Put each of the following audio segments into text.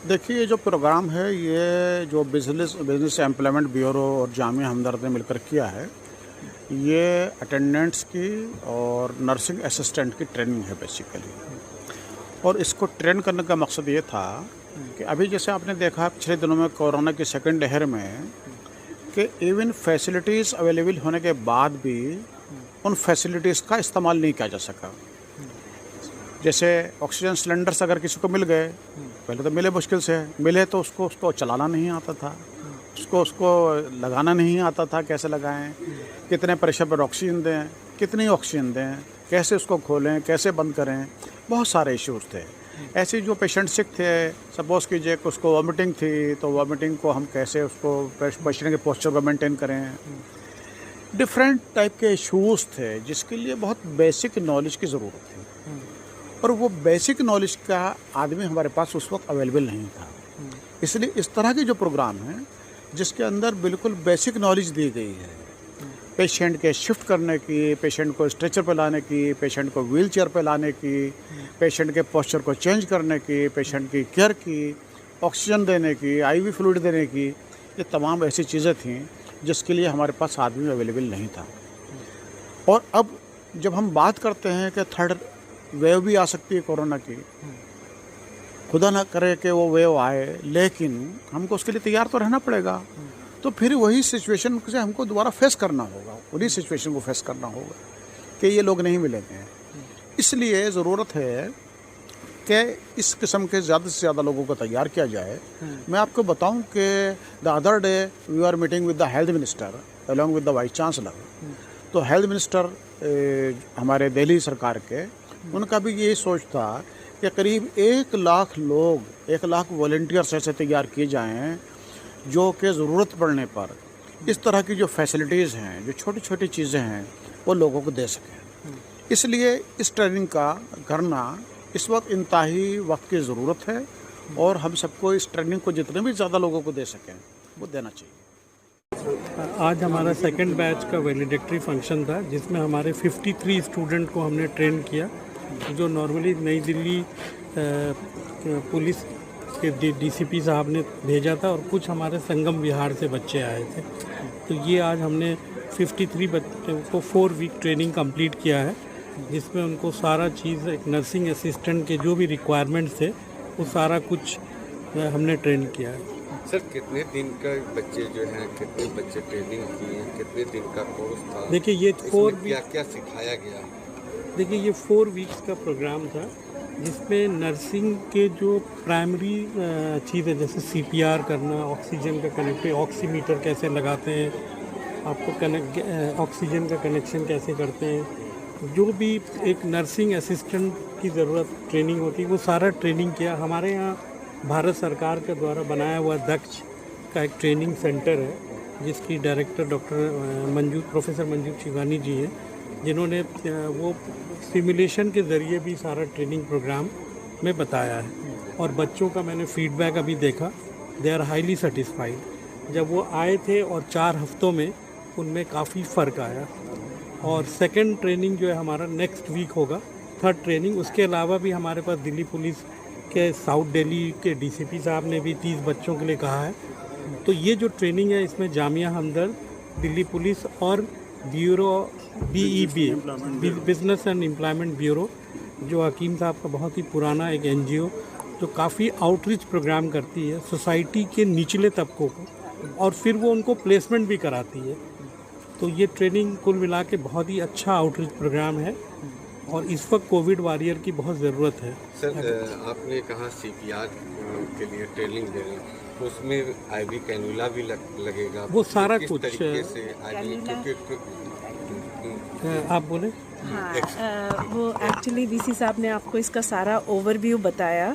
देखिए, ये जो प्रोग्राम है, ये जो बिज़नेस एम्प्लॉयमेंट ब्यूरो और जामिया हमदर्द ने मिलकर किया है, ये अटेंडेंट्स की और नर्सिंग असिस्टेंट की ट्रेनिंग है बेसिकली। और इसको ट्रेन करने का मकसद ये था कि अभी जैसे आपने देखा पिछले दिनों में कोरोना की सेकंड लहर में कि इवन फैसिलिटीज़ अवेलेबल होने के बाद भी उन फैसिलिटीज़ का इस्तेमाल नहीं किया जा सका। जैसे ऑक्सीजन सिलेंडर्स अगर किसी को मिल गए, पहले तो मिले मुश्किल से, मिले तो उसको चलाना नहीं आता था, उसको लगाना नहीं आता था, कैसे लगाएं, कितने प्रेशर पर ऑक्सीजन दें, कितनी ऑक्सीजन दें, कैसे उसको खोलें, कैसे बंद करें, बहुत सारे इश्यूज़ थे। ऐसे जो पेशेंट सिक थे, सपोज़ कीजिए कि उसको वॉमिटिंग थी, तो वॉमिटिंग को हम कैसे उसको पेशेंट के पोस्चर को मेंटेन करें, डिफरेंट टाइप के इश्यूज़ थे जिसके लिए बहुत बेसिक नॉलेज की ज़रूरत थी। और वो बेसिक नॉलेज का आदमी हमारे पास उस वक्त अवेलेबल नहीं था। इसलिए इस तरह के जो प्रोग्राम हैं जिसके अंदर बिल्कुल बेसिक नॉलेज दी गई है, पेशेंट के शिफ्ट करने की, पेशेंट को स्ट्रेचर पे लाने की, पेशेंट को व्हील चेयर पे लाने की, पेशेंट के पोस्चर को चेंज करने की, पेशेंट की केयर की, ऑक्सीजन देने की, आईवी फ्लूइड देने की, ये तमाम ऐसी चीज़ें थीं जिसके लिए हमारे पास आदमी अवेलेबल नहीं था। और अब जब हम बात करते हैं कि थर्ड वेव भी आ सकती है कोरोना की, खुदा ना करे कि वो वेव आए, लेकिन हमको उसके लिए तैयार तो रहना पड़ेगा। तो फिर वही सिचुएशन से हमको दोबारा फेस करना होगा, उन्हीं सिचुएशन को फेस करना होगा कि ये लोग नहीं मिलेंगे। इसलिए ज़रूरत है कि इस किस्म के ज़्यादा से ज़्यादा लोगों को तैयार किया जाए। मैं आपको बताऊं कि the other day we are meeting with the health minister along with the vice chancellor. तो हेल्थ मिनिस्टर हमारे दिल्ली सरकार के, उनका भी यही सोच था कि करीब 1 लाख लोग, 1 लाख वॉलंटियर्स ऐसे तैयार किए जाएं जो कि ज़रूरत पड़ने पर इस तरह की जो फैसिलिटीज़ हैं, जो छोटी छोटी चीज़ें हैं, वो लोगों को दे सकें। इसलिए इस ट्रेनिंग का करना इस वक्त इंतहाई वक्त की ज़रूरत है और हम सबको इस ट्रेनिंग को जितने भी ज़्यादा लोगों को दे सकें वो देना चाहिए। आज हमारा सेकंड बैच का वैलिडेटरी फंक्शन था जिसमें हमारे 53 स्टूडेंट को हमने ट्रेन किया, जो नॉर्मली नई दिल्ली पुलिस के डीसीपी साहब ने भेजा था और कुछ हमारे संगम विहार से बच्चे आए थे। तो ये आज हमने 53 बच्चों को 4 वीक ट्रेनिंग कंप्लीट किया है, जिसमें उनको सारा चीज़, एक नर्सिंग असिस्टेंट के जो भी रिक्वायरमेंट्स थे वो सारा कुछ हमने ट्रेन किया है। सर, कितने दिन का बच्चे जो हैं, कितने बच्चे ट्रेनिंग किए, कितने दिन का कोर्स था? देखिए ये 4 क्या क्या सिखाया गया? देखिए ये 4 वीक्स का प्रोग्राम था जिसमें नर्सिंग के जो प्राइमरी चीज़ें जैसे CPR करना, ऑक्सीजन का कनेक्ट, ऑक्सीमीटर कैसे लगाते हैं, आपको ऑक्सीजन का कनेक्शन कैसे करते हैं, जो भी एक नर्सिंग असिस्टेंट की ज़रूरत ट्रेनिंग होती है वो सारा ट्रेनिंग किया। हमारे यहाँ भारत सरकार के द्वारा बनाया हुआ दक्ष का एक ट्रेनिंग सेंटर है जिसकी डायरेक्टर प्रोफेसर मंजू शिवानी जी हैं, जिन्होंने वो सिमुलेशन के ज़रिए भी सारा ट्रेनिंग प्रोग्राम में बताया है। और बच्चों का मैंने फीडबैक अभी देखा, दे आर हाईली सेटिस्फाइड। जब वो आए थे और 4 हफ्तों में उनमें काफ़ी फ़र्क आया। और सेकंड ट्रेनिंग जो है हमारा नेक्स्ट वीक होगा, थर्ड ट्रेनिंग। उसके अलावा भी हमारे पास दिल्ली पुलिस के साउथ दिल्ली के डीसीपी साहब ने भी 30 बच्चों के लिए कहा है। तो ये जो ट्रेनिंग है इसमें जामिया हमदर्द, दिल्ली पुलिस और bureau BEB, business and employment bureau, जो हकीम साहब का बहुत ही पुराना एक NGO जो काफ़ी आउटरीच प्रोग्राम करती है सोसाइटी के निचले तबकों को, और फिर वो उनको प्लेसमेंट भी कराती है। तो ये ट्रेनिंग कुल मिला के बहुत ही अच्छा आउटरीच प्रोग्राम है और इस वक्त कोविड वॉरियर की बहुत ज़रूरत है। सर, आपने कहा CPR के लिए ट्रेनिंग दे रहे हैं, तो उसमें IV कैनुला भी लगेगा, वो सारा किस कुछ तरीके से आप बोले? हाँ, वो एक्चुअली DC साहब ने आपको इसका सारा ओवरव्यू बताया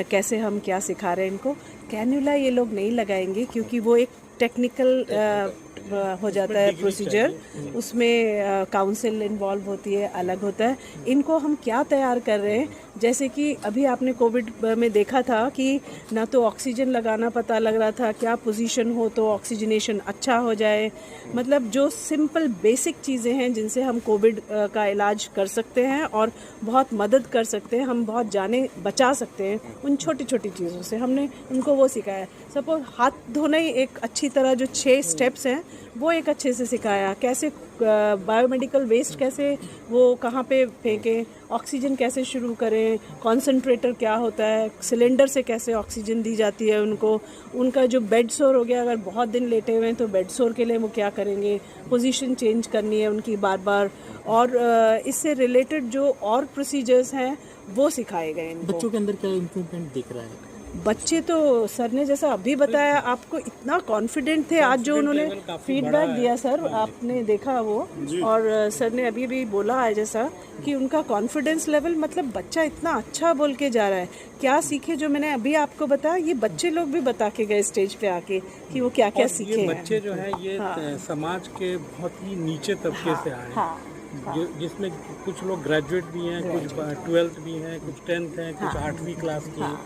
कैसे हम क्या सिखा रहे हैं इनको। कैन्यूला ये लोग नहीं लगाएंगे क्योंकि वो एक टेक्निकल हो जाता है प्रोसीजर, उसमें काउंसिल इन्वॉल्व होती है, अलग होता है। इनको हम क्या तैयार कर रहे हैं, जैसे कि अभी आपने कोविड में देखा था कि ना तो ऑक्सीजन लगाना पता लग रहा था, क्या पोजीशन हो तो ऑक्सीजनेशन अच्छा हो जाए, मतलब जो सिंपल बेसिक चीज़ें हैं जिनसे हम कोविड का इलाज कर सकते हैं और बहुत मदद कर सकते हैं, हम बहुत जाने बचा सकते हैं उन छोटी छोटी चीज़ों से, हमने उनको वो सिखाया। सपोज हाथ धोना ही एक अच्छी तरह, जो 6 स्टेप्स हैं वो एक अच्छे से सिखाया, कैसे बायोमेडिकल वेस्ट कैसे वो कहाँ पे फेंकें, ऑक्सीजन कैसे शुरू करें, कॉन्सेंट्रेटर क्या होता है, सिलेंडर से कैसे ऑक्सीजन दी जाती है उनको, उनका जो बेड सोर हो गया, अगर बहुत दिन लेटे हुए हैं तो बेड सोर के लिए वो क्या करेंगे, पोजीशन चेंज करनी है उनकी बार बार, और इससे रिलेटेड जो और प्रोसीजर्स हैं वो सिखाए गए इनको। बच्चों के अंदर क्या इम्प्रूवमेंट दिख रहा है? बच्चे तो सर ने जैसा अभी बताया आपको, इतना कॉन्फिडेंट थे आज जो उन्होंने फीडबैक दिया सर, आपने देखा वो, और सर ने अभी भी बोला है जैसा कि उनका कॉन्फिडेंस लेवल, मतलब बच्चा इतना अच्छा बोल के जा रहा है। क्या सीखे जो मैंने अभी आपको बताया, ये बच्चे लोग भी बता के गए स्टेज पे आके कि वो क्या क्या सीखे हैं। बच्चे जो है ये समाज के बहुत ही नीचे तबके से आए हैं, जिसमें कुछ लोग ग्रेजुएट भी हैं, कुछ 12th भी हैं, कुछ 10th हैं, कुछ 8वीं क्लास की हैं,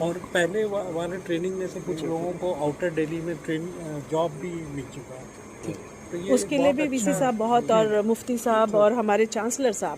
और पहले वाले ट्रेनिंग में से कुछ लोगों को आउटर दिल्ली में जॉब भी मिल चुका है, तो उसके लिए भी वीसी साहब बहुत, और मुफ्ती साहब और हमारे चांसलर साहब,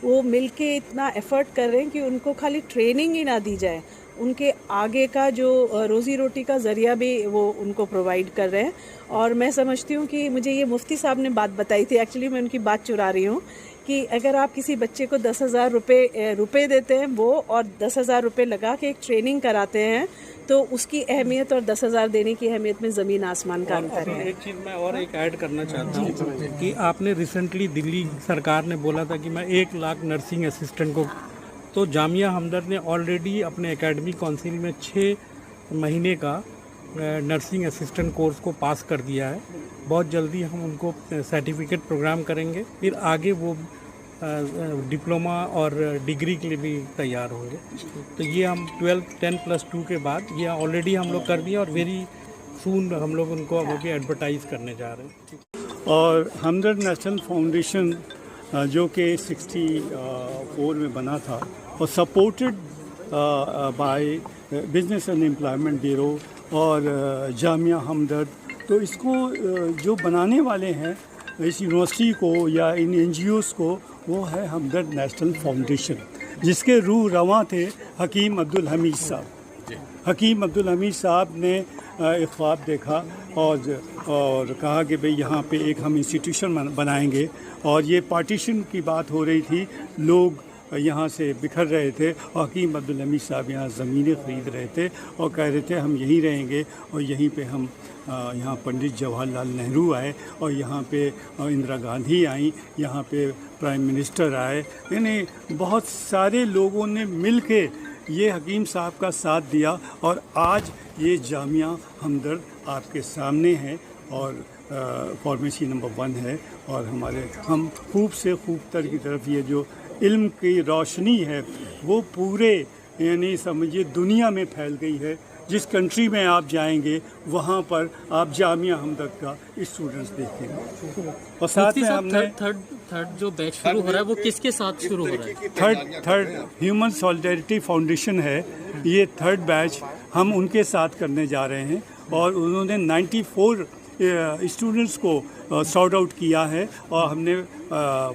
वो मिलके इतना एफर्ट कर रहे हैं कि उनको खाली ट्रेनिंग ही ना दी जाए, उनके आगे का जो रोज़ी रोटी का ज़रिया भी वो उनको प्रोवाइड कर रहे हैं। और मैं समझती हूँ कि मुझे ये मुफ्ती साहब ने बात बताई थी, एक्चुअली मैं उनकी बात चुरा रही हूँ, कि अगर आप किसी बच्चे को 10,000 रुपये देते हैं वो, और 10,000 रुपये लगा के एक ट्रेनिंग कराते हैं, तो उसकी अहमियत और 10,000 देने की अहमियत में ज़मीन आसमान का अंतर है। एक चीज़ मैं और एक ऐड करना चाहता हूँ कि आपने रिसेंटली दिल्ली सरकार ने बोला था कि मैं 1 लाख नर्सिंग असिस्टेंट को, तो जामिया हमदर्द ने ऑलरेडी अपने एकेडमिक काउंसिल में 6 महीने का नर्सिंग असिस्टेंट कोर्स को पास कर दिया है। बहुत जल्दी हम उनको सर्टिफिकेट प्रोग्राम करेंगे, फिर आगे वो डिप्लोमा और डिग्री के लिए भी तैयार होंगे। तो ये हम 12, 10+2 के बाद ये ऑलरेडी हम लोग कर दिए, और वेरी सून हम लोग उनको अभी एडवर्टाइज करने जा रहे हैं। और हमदर्द नेशनल फाउंडेशन जो कि 64 में बना था, और supported by business and employment bureau और जामिया हमदर्द, तो इसको जो बनाने वाले हैं इस यूनिवर्सिटी को या इन NGOs को, वो है हमदर्द नेशनल फाउंडेशन, जिसके रूह रवां थे हकीम अब्दुल हमीद साहब। हकीम अब्दुल हमीद साहब ने एक ख्वाब देखा और कहा कि भाई यहाँ पे एक हम इंस्टीट्यूशन बनाएंगे, और ये पार्टीशन की बात हो रही थी, लोग यहाँ से बिखर रहे थे, और हकीम अब्दुल हमीद साहब यहाँ ज़मीनें ख़रीद रहे थे और कह रहे थे हम यहीं रहेंगे, और यहीं पे हम यहाँ पंडित जवाहरलाल नेहरू आए, और यहाँ पे इंदिरा गांधी आई, यहाँ पे प्राइम मिनिस्टर आए, यानी बहुत सारे लोगों ने मिल के ये हकीम साहब का साथ दिया, और आज ये जामिया हमदर्द आपके सामने है, और फार्मेसी नंबर 1 है, और हम खूब से खूब तर की तरफ ये जो इल्म की रोशनी है वो पूरे, यानी समझिए दुनिया में फैल गई है। जिस कंट्री में आप जाएंगे वहाँ पर आप जामिया हमदर्द का स्टूडेंट्स देखेंगे। और साथ में हमने थर्ड जो बैच शुरू हो रहा है वो किसके साथ शुरू हो रहा है? थर्ड ह्यूमन सॉलिडेरिटी फाउंडेशन है, ये 3rd बैच हम उनके साथ करने जा रहे हैं, और उन्होंने 94 स्टूडेंट्स को सॉर्ट आउट किया है, और हमने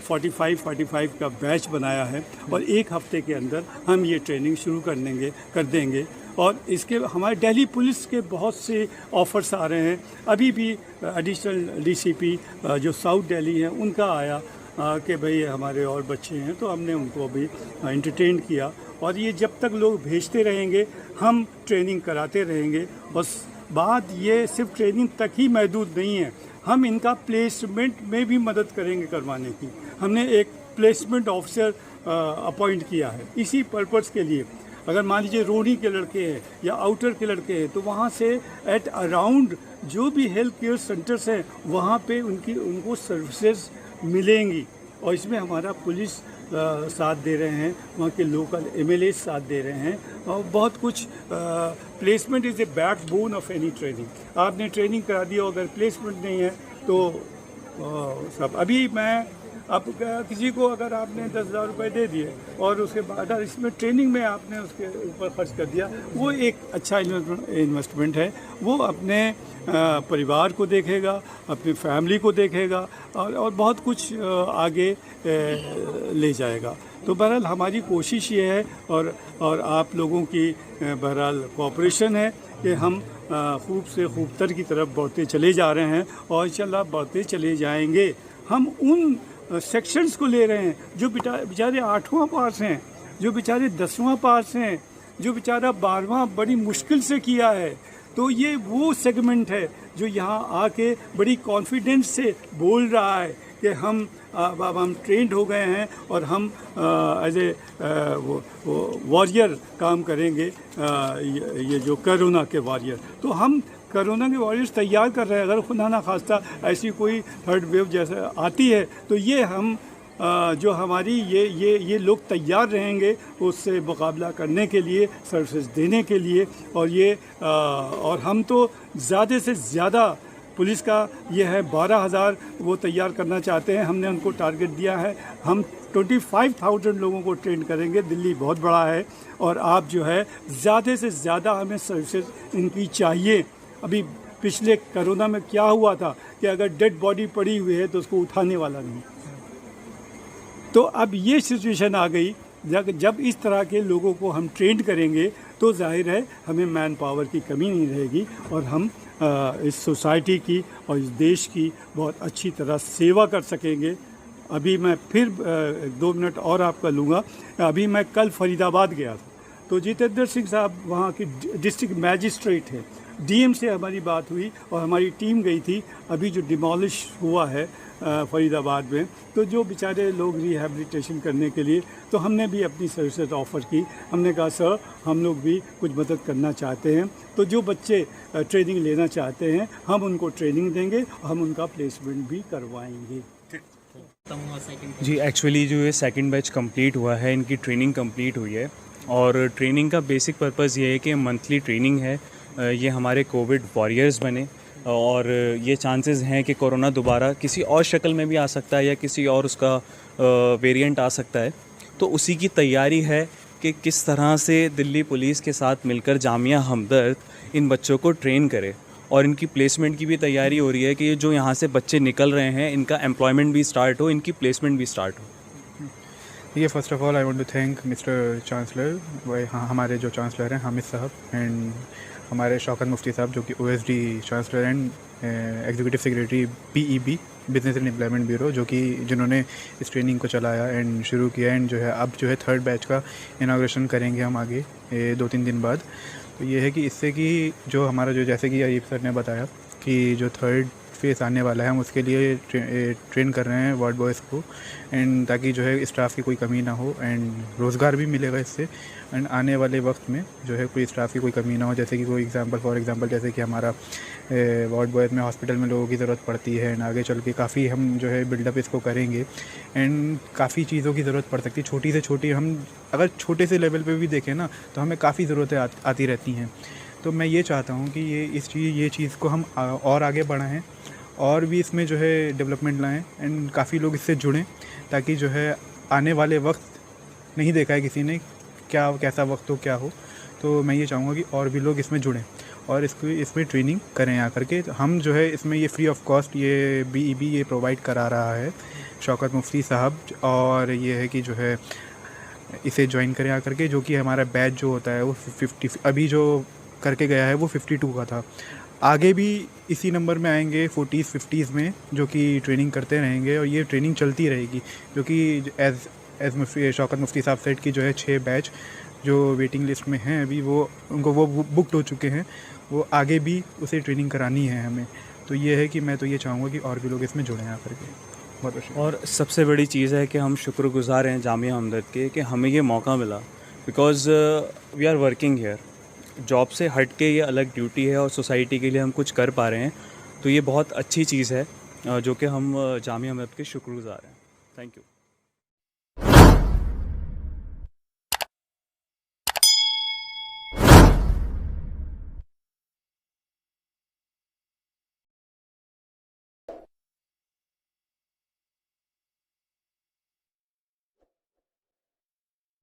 45 का बैच बनाया है, और 1 हफ्ते के अंदर हम ये ट्रेनिंग शुरू कर देंगे। और इसके हमारे दिल्ली पुलिस के बहुत से ऑफ़र्स आ रहे हैं। अभी भी एडिशनल DCP जो साउथ दिल्ली है उनका आया कि भाई हमारे और बच्चे हैं, तो हमने उनको अभी एंटरटेन किया, और ये जब तक लोग भेजते रहेंगे हम ट्रेनिंग कराते रहेंगे। बस बात ये सिर्फ ट्रेनिंग तक ही महदूद नहीं है, हम इनका प्लेसमेंट में भी मदद करेंगे करवाने की। हमने एक प्लेसमेंट ऑफिसर अपॉइंट किया है इसी पर्पज़ के लिए। अगर मान लीजिए रोडी के लड़के हैं या आउटर के लड़के हैं, तो वहाँ से एट अराउंड जो भी हेल्थ केयर सेंटर्स हैं वहाँ पे उनको सर्विसेज मिलेंगी, और इसमें हमारा पुलिस साथ दे रहे हैं, वहाँ के लोकल MLA साथ दे रहे हैं और बहुत कुछ। Placement is a backbone of any training. आपने ट्रेनिंग करा दी, अगर प्लेसमेंट नहीं है तो सब। अभी मैं आप किसी को अगर आपने 10,000 रुपये दे दिए और उसके बाद इसमें ट्रेनिंग में आपने उसके ऊपर खर्च कर दिया, वो एक अच्छा इन्वेस्टमेंट है। वो अपने परिवार को देखेगा, अपनी फैमिली को देखेगा और बहुत कुछ आगे ले जाएगा। तो बहरहाल हमारी कोशिश ये है और आप लोगों की बहरहाल कोऑपरेशन है कि हम खूब से खूब तर की तरफ बढ़ते चले जा रहे हैं और इंशाल्लाह बढ़ते चले जाएंगे। हम उन सेक्शंस को ले रहे हैं जो बेचारे 8वां पास हैं, जो बेचारे 10वां पास हैं, जो बेचारा 12वां बड़ी मुश्किल से किया है। तो ये वो सेगमेंट है जो यहाँ आके बड़ी कॉन्फिडेंस से बोल रहा है कि अब हम ट्रेंड हो गए हैं और हम एज ए वॉरियर काम करेंगे, ये जो कोरोना के वॉरियर। तो हम कोरोना के वॉरियर्स तैयार कर रहे हैं। अगर खुदा ना खास्ता ऐसी कोई थर्ड वेव जैसे आती है तो ये हम जो हमारी ये लोग तैयार रहेंगे उससे मुकाबला करने के लिए, सर्विसेज देने के लिए। और हम तो ज़्यादा से ज़्यादा पुलिस का ये है 12,000 वो तैयार करना चाहते हैं। हमने उनको टारगेट दिया है, हम 25,000 लोगों को ट्रेन करेंगे। दिल्ली बहुत बड़ा है और आप जो है ज़्यादा से ज़्यादा हमें सर्विसेज इनकी चाहिए। अभी पिछले कोरोना में क्या हुआ था कि अगर डेड बॉडी पड़ी हुई है तो उसको उठाने वाला नहीं। तो अब ये सिचुएशन आ गई, जब इस तरह के लोगों को हम ट्रेंड करेंगे तो जाहिर है हमें मैन पावर की कमी नहीं रहेगी और हम इस सोसाइटी की और इस देश की बहुत अच्छी तरह सेवा कर सकेंगे। अभी मैं फिर 2 मिनट और आपका लूँगा। अभी मैं कल फरीदाबाद गया था तो जितेंद्र सिंह साहब वहाँ की डिस्ट्रिक्ट मैजिस्ट्रेट हैं, DM से हमारी बात हुई और हमारी टीम गई थी। अभी जो डिमोलिश हुआ है फरीदाबाद में, तो जो बेचारे लोग रिहैबिलिटेशन करने के लिए, तो हमने भी अपनी सर्विसेज ऑफ़र की। हमने कहा सर हम लोग भी कुछ मदद करना चाहते हैं, तो जो बच्चे ट्रेनिंग लेना चाहते हैं हम उनको ट्रेनिंग देंगे और हम उनका प्लेसमेंट भी करवाएंगे। जी एक्चुअली जो ये सेकंड बैच कंप्लीट हुआ है, इनकी ट्रेनिंग कंप्लीट हुई है और ट्रेनिंग का बेसिक पर्पस ये है कि मंथली ट्रेनिंग है। ये हमारे कोविड वॉरियर्स बने और ये चांसेस हैं कि कोरोना दोबारा किसी और शक्ल में भी आ सकता है या किसी और उसका वेरिएंट आ सकता है। तो उसी की तैयारी है कि किस तरह से दिल्ली पुलिस के साथ मिलकर जामिया हमदर्द इन बच्चों को ट्रेन करे और इनकी प्लेसमेंट की भी तैयारी हो रही है कि जो यहाँ से बच्चे निकल रहे हैं इनका एम्प्लॉयमेंट भी स्टार्ट हो, इनकी प्लेसमेंट भी स्टार्ट हो। ये first of all I want to thank mister chancellor, हमारे जो चांसलर हैं हामिद साहब, एंड हमारे शौकत मुफ्ती साहब जो कि OSD chancellor and executive secretary BEB business and employment bureau, जो कि जिन्होंने इस ट्रेनिंग को चलाया एंड शुरू किया एंड जो है अब जो है थर्ड बैच का इनाग्रेशन करेंगे हम आगे 2-3 दिन बाद। तो ये है कि इससे कि जो हमारा जो जैसे कि अरीफ सर ने बताया कि जो थर्ड फेस आने वाला है हम उसके लिए ट्रेन कर रहे हैं वार्ड बॉयज़ को, एंड ताकि जो है स्टाफ की कोई कमी ना हो एंड रोज़गार भी मिलेगा इससे। एंड आने वाले वक्त में जो है कोई स्टाफ की कोई कमी ना हो, जैसे कि कोई फॉर एग्जांपल जैसे कि हमारा वार्ड बॉयज़ में हॉस्पिटल में लोगों की ज़रूरत पड़ती है एंड आगे चल के काफ़ी हम जो है बिल्डअप इसको करेंगे एंड काफ़ी चीज़ों की ज़रूरत पड़ सकती है। छोटी से छोटी हम अगर छोटे से लेवल पे भी देखें ना तो हमें काफ़ी ज़रूरतें आती रहती हैं। तो मैं ये चाहता हूँ कि ये चीज़ को हम और आगे बढ़ाएं और भी इसमें जो है डेवलपमेंट लाएं एंड काफ़ी लोग इससे जुड़ें, ताकि जो है आने वाले वक्त नहीं देखा है किसी ने क्या कैसा वक्त हो क्या हो। तो मैं ये चाहूँगा कि और भी लोग इसमें जुड़ें और इसमें ट्रेनिंग करें आकर के। हम जो है इसमें ये फ्री ऑफ कॉस्ट ये BEB ये प्रोवाइड करा रहा है शौकत मुफ्ती साहब, और ये है कि जो है इसे ज्वाइन करें आकर के। जो कि हमारा बैच जो होता है वो 50 अभी जो करके गया है वो 52 का था। आगे भी इसी नंबर में आएंगे 40s 50s में, जो कि ट्रेनिंग करते रहेंगे और ये ट्रेनिंग चलती रहेगी। जो कि एज शौकत मुफ्ती साहब सेट की जो है 6 बैच जो वेटिंग लिस्ट में हैं अभी वो बुकड हो चुके हैं, वो आगे भी उसे ट्रेनिंग करानी है हमें। तो ये है कि मैं तो ये चाहूँगा कि और भी लोग इसमें जुड़ें आकर के। बहुत अच्छा। और सबसे बड़ी चीज़ है कि हम शुक्रगुजार हैं जामिया हमदर्द के कि हमें ये मौका मिला, because we are working here. Job से हट के ये अलग ड्यूटी है और सोसाइटी के लिए हम कुछ कर पा रहे हैं, तो ये बहुत अच्छी चीज़ है जो कि हम जामिया हमदर्द के शुक्रगुजार हैं। Thank you.